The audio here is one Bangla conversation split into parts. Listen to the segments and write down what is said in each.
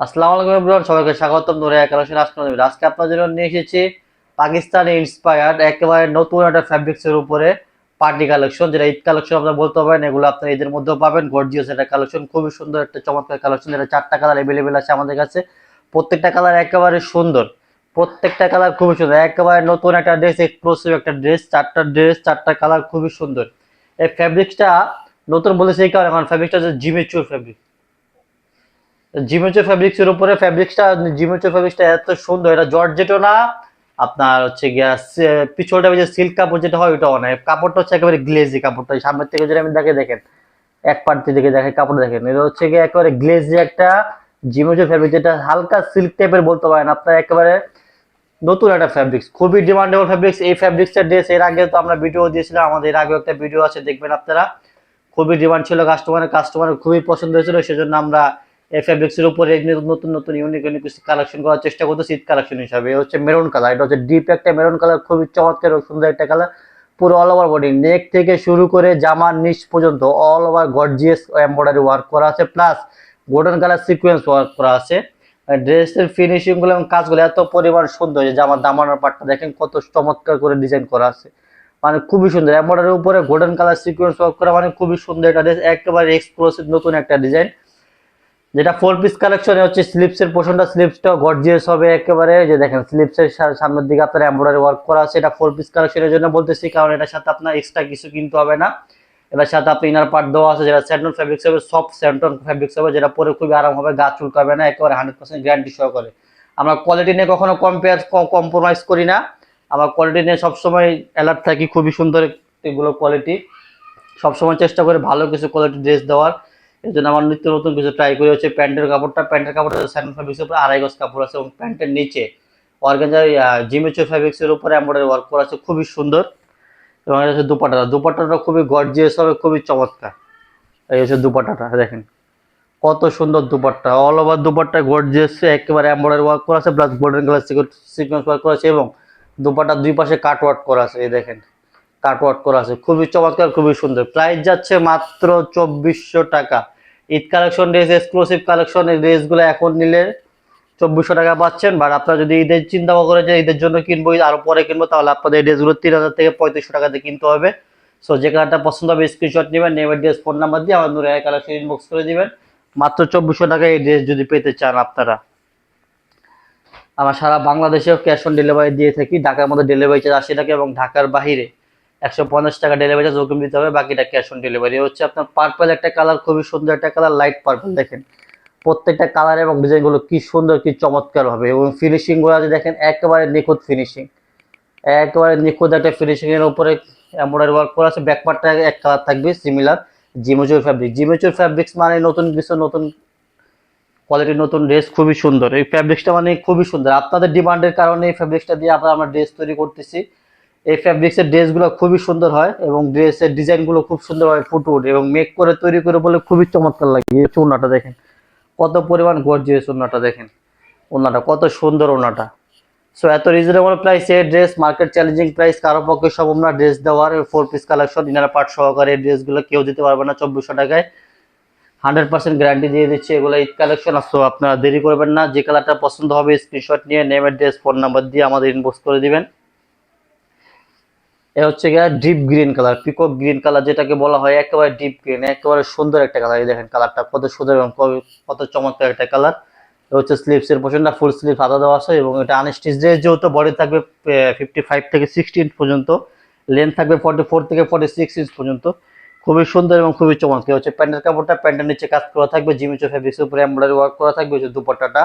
আসসালামু আলাইকুম এভরিওয়ান, সবাইকে স্বাগতম নুরিয়া কালেকশন আসলে আজকে আপনাদের জন্য নিয়ে এসেছি পাকিস্তানি ইন্সপায়ার্ড একেবারে নতুন একটা ফ্যাব্রিক্স এর উপরে পার্টি কালেকশন, যেটা ঈদ কালেকশন আপনারা বলতে পারেন। এগুলো আপনারা ঈদের মধ্যেও পাবেন। গর্জিয়াস একটা কালেকশন, খুবই সুন্দর একটা চমৎকার কালেকশন, যেটা চারটা কালার অ্যাভেলেবেল আছে আমাদের কাছে। প্রত্যেকটা কালার একেবারে সুন্দর, প্রত্যেকটা কালার খুবই সুন্দর, একেবারে নতুন একটা ড্রেস, এক্সক্লুসিভ একটা ড্রেস। চারটা ড্রেস, চারটা কালার খুবই সুন্দর। এই ফ্যাব্রিক্সটা নতুন বলেছে এই কারণে, কারণ ফ্যাব্রিকটা হচ্ছে জিমিচুর ফ্যাব্রিক। জিমেচো ফ্যাব্রিক্স এর উপরে ফ্যাব্রিক্সটা, জিমেচো ফ্যাব্রিক্সটা এত সুন্দর। এটা জর্জেটও না, আপনার হচ্ছে গিয়া পিছলটা যে সিল্ক কাপড় যেটা হয় ওটাও না। কাপড়টা হচ্ছে একেবারে গ্লেজি কাপড়টা। সামনের থেকে যদি আমি দেখে দেখেন, এক প্রান্তে দিকে দেখে কাপড় দেখেন, এটা হচ্ছে গিয়ে একেবারে গ্লেজি একটা জিমেচো ফ্যাব্রিক, যেটা হালকা সিল্ক টাইপের বলতে পারেন আপনার। একেবারে নতুন একটা ফ্যাব্রিক্স, খুবই ডিমান্ডেবল ফ্যাব্রিক্স। এই ফ্যাব্রিক্সের ড্রেস এর আগে তো আমরা ভিডিও দিয়েছিলাম, আমাদের এর আগে একটা ভিডিও আছে, দেখবেন আপনারা। খুবই ডিমান্ড ছিল কাস্টমারের খুবই পছন্দ হয়েছিল, সেজন্য আমরা এই ফ্যাব্রিক্স এর উপরে নতুন নতুন ইউনিক ইউনিক কিছু কালেকশন করার চেষ্টা করতেছি ঈদ কালেকশন হিসাবে। এটা হচ্ছে মেরুন কালার, এটা হচ্ছে ডিপ একটা মেরুন কালার, খুবই চমৎকার ও সুন্দর একটা কালার। পুরো অল ওভার বডি, নেক থেকে শুরু করে জামার নিচ পর্যন্ত all over gorgeous embroidery work করা আছে, plus golden colour sequence work করা আছে। ড্রেসের ফিনিশিং গুলো এবং কাজগুলো এত পরিমাণ সুন্দর যে জামার দামানোর পাটটা দেখেন কত চমৎকার করে ডিজাইন করা আছে। মানে খুবই সুন্দর, এমব্রয়ডারির উপরে গোল্ডেন কালার সিকোয়েন্স ওয়ার্ক করা, মানে খুবই সুন্দর একটা ড্রেস, একেবারে এক্সক্লুসিভ নতুন একটা ডিজাইন। যেটা ফোর পিস কালেকশনে হচ্ছে স্লিপসের পোর্শনটা, স্লিপসটাও গর্জিয়াস হবে একেবারে। যে দেখেন স্লিপসের সামনের দিকে আপনার এমব্রয়ডারি ওয়ার্ক করা আছে। এটা ফোর পিস কালেকশনের জন্য বলতেছি, কারণ এটার সাথে আপনার এক্সট্রা কিছু কিনতে হবে না। এটার সাথে আপনি ইনার পার্ট দেওয়া আছে, যেটা স্যান্টন ফ্যাব্রিক্স হবে, সফট স্যান্টন ফ্যাব্রিক্স হবে, যেটা পরে খুবই আরাম হবে, গা চুলকাবে না, একেবারে 100% গ্যারান্টি সহকারে। আমরা কোয়ালিটি নিয়ে কখনো কম্প্রোমাইজ করি না। আমরা কোয়ালিটি নিয়ে সবসময় অ্যালার্ট থাকি, খুবই সুন্দর এগুলো কোয়ালিটি। সবসময় চেষ্টা করে ভালো কিছু কোয়ালিটি ড্রেস দেওয়ার। এই জন্য আমার নিত্য নতুন কিছু ট্রাই করি। হচ্ছে প্যান্টের কাপড়টা স্যান্ডন ফ্যাব্রিক্সের উপরে 2.5 গজ কাপড় আছে, এবং প্যান্টের নিচে অর্গানজার জিমেচো ফ্যাব্রিক্সের উপরে এমব্রয়ডারি ওয়ার্ক করা আছে, খুবই সুন্দর। এবং এটা হচ্ছে দুপাট্টাটা খুবই গর্জিয়াস হবে, খুবই চমৎকার। এই হচ্ছে দুপাট্টাটা দেখেন কত সুন্দর dupatta, all over dupatta gorgeous, একেবারে এমব্রয়ডারি ওয়ার্ক করা আছে, plus golden colour sequence work করা আছে, এবং দুপাট্টার দুই পাশে কাট ওয়ার্ক করা আছে। এই দেখেন কাটওয়ার্ক করা আছে, খুবই চমৎকার, খুবই সুন্দর। প্রাইস যাচ্ছে মাত্র 2400 টাকা। Eid collection dress, exclusive collection, এই ড্রেসগুলো এখন নিলে 2400 টাকা পাচ্ছেন। বাট আপনারা যদি ঈদের চিন্তা করে যে ঈদের জন্য কিনবো, আরো পরে কিনবো, তাহলে আপনাদের এই ড্রেসগুলো 3000 থেকে 3500 টাকাতে কিনতে হবে। সো যে কালারটা পছন্দ হবে স্ক্রিনশট নেবেন, নেমের ড্রেস ফোন নাম্বার দিয়ে আমার নূরে কালেকশন ইনবক্স করে দিবেন। মাত্র 2400 টাকায় এই ড্রেস যদি পেতে চান আপনারা। আমরা সারা বাংলাদেশেও ক্যাশ অন ডেলিভারি দিয়ে থাকি। ঢাকার মধ্যে ডেলিভারি চার্জ 80 টাকা, এবং ঢাকার বাহিরে 150 টাকা ডেলিভারি চার্জ অগ্রিম দিতে হবে, বাকিটা ক্যাশ অন ডেলিভারি। হচ্ছে আপনার পার্পল একটা কালার, খুবই সুন্দর একটা কালার, লাইট পার্পল। দেখেন প্রত্যেকটা কালার এবং ডিজাইনগুলো কি সুন্দর, কি চমৎকার হবে, এবং ফিনিশিং গুলো দেখেন একেবারে নিখুঁত ফিনিশিং, একেবারে নিখুঁত একটা ফিনিশিং এর উপরে এমব্রয়ডারি ওয়ার্ক করা আছে। ব্যাকপার্টটা এক কালার থাকবে সিমিলার, জিমেচুর ফ্যাব্রিক্স মানে নতুন কিছু, নতুন কোয়ালিটির নতুন ড্রেস, খুবই সুন্দর। এই ফ্যাব্রিক্সটা মানে খুবই সুন্দর, আপনাদের ডিমান্ডের কারণে এই ফ্যাব্রিক্সটা দিয়ে আমরা ড্রেস তৈরি করতেছি। এই ফ্যাব্রিক্সের ড্রেসগুলো খুবই সুন্দর হয়, এবং ড্রেসের ডিজাইনগুলো খুব সুন্দরভাবে ফুটে ওঠে, এবং মেক করে তৈরি করে বলে খুবই চমৎকার লাগে। এই ওড়নাটা দেখেন কত পরিমাণ গর্জিয়াস, ওড়নাটা দেখেন, ওড়নাটা কত সুন্দর ওড়নাটা। সো এত রিজনেবল প্রাইসে ড্রেস, মার্কেট চ্যালেঞ্জিং প্রাইস, কারো পক্ষে সম্ভব না ড্রেস দেওয়ার। Four piece collection inner part সহকারে ড্রেসগুলো কেউ দিতে পারবে না 2400 টাকায়। 100% গ্যারান্টি দিয়ে দিচ্ছে, এগুলো ঈদ কালেকশন। সো আপনারা দেরি করবেন না, যে কালারটা পছন্দ হবে স্ক্রিনশট নিয়ে নেম অ্যাড্রেস ফোন নাম্বার দিয়ে আমাদের ইনবক্স করে দিবেন। এ হচ্ছে গিয়ে deep green colour, peacock green colour যেটাকে বলা হয়, একেবারে ডিপ গ্রিন, একেবারে সুন্দর একটা কালার। দেখেন কালারটা কত সুন্দর এবং কত চমৎকার একটা কালার। হচ্ছে স্লিভস এর পোর্শনটা ফুল স্লিভ হাতা দেওয়া আছে, এবং এটা আনস্টিচ ড্রেস, যেহেতু বডি থাকবে 55 থেকে 60 ইঞ্চ পর্যন্ত, লেন্থ থাকবে 44 থেকে 46 ইঞ্চ পর্যন্ত। খুবই সুন্দর এবং খুবই চমৎকার। হচ্ছে প্যান্টের কাপড়টা, প্যান্টের নিচে কাজ করা থাকবে, জিমিচো ফেব্রিক্সের উপরে এমব্রয়ডারি ওয়ার্ক করা থাকবে। হচ্ছে দুপাট্টাটা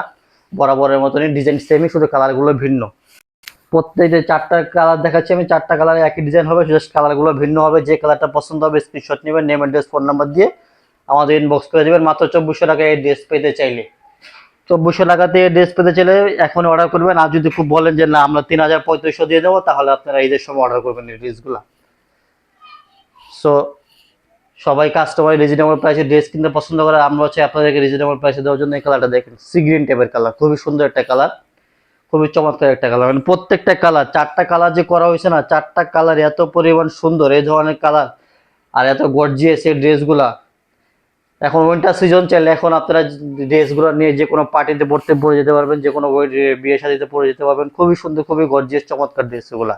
বরাবরের মতনই ডিজাইন সেমই, শুধু কালারগুলো ভিন্ন। প্রত্যেকটা চারটা কালার দেখাচ্ছি আমি, চারটা কালারে একই ডিজাইন হবে, জাস্ট কালারগুলো ভিন্ন হবে। যে কালারটা পছন্দ হবে স্ক্রিনশট নেবেন, নেম অ্যাড্রেস ফোন নাম্বার দিয়ে আমাদের ইনবক্স করে দেবেন। মাত্র 2400 টাকায় এই ড্রেস পেতে চাইলে, 2400 টাকাতে ড্রেস পেতে চাইলে এখন অর্ডার করবেন। আর যদি খুব বলেন যে না আমরা 3500 দিয়ে দেবো, তাহলে আপনারা ঈদের সময় অর্ডার করবেন এই ড্রেসগুলো। সো সবাই কাস্টমার রিজনেবল প্রাইসে ড্রেস কিনতে পছন্দ করে, আমরা হচ্ছে আপনাদেরকে রিজনেবল প্রাইসে দেওয়ার জন্য এই কালারটা দেখেন, সি গ্রিন টাইপের কালার, খুবই সুন্দর একটা কালার, খুবই চমৎকার একটা কালার। মানে প্রত্যেকটা কালার, চারটা কালার যে করা হয়েছে না, চারটা কালার এত পরিমাণ সুন্দর, এই ধরনের কালার আর এত গর্জিয়াস এই ড্রেসগুলা। এখন উইন্টার সিজন চলে, এখন আপনারা ড্রেসগুলো নিয়ে যে কোনো পার্টিতে পড়তে পরে যেতে পারবেন, যে কোনো বিয়ে শাদিতে পরে যেতে পারবেন, খুবই সুন্দর, খুবই গর্জিয়াস, চমৎকার ড্রেস এগুলা।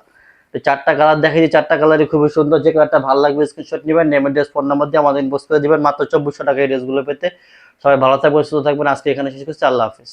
তো চারটা কালার দেখাচ্ছি, চারটা কালারই খুবই সুন্দর, যে কালারটা ভালো লাগবে স্ক্রিনশট নেবেন, নেম অ্যাড্রেস ফোন নাম্বার দিয়ে আমাদের ইনবক্স করে দিবেন, মাত্র 2400 টাকা এই ড্রেসগুলো পেতে। সবাই ভালো থাকবেন, সুস্থ থাকবেন, আজকে এখানে শেষ করছি, আল্লাহ হাফেজ।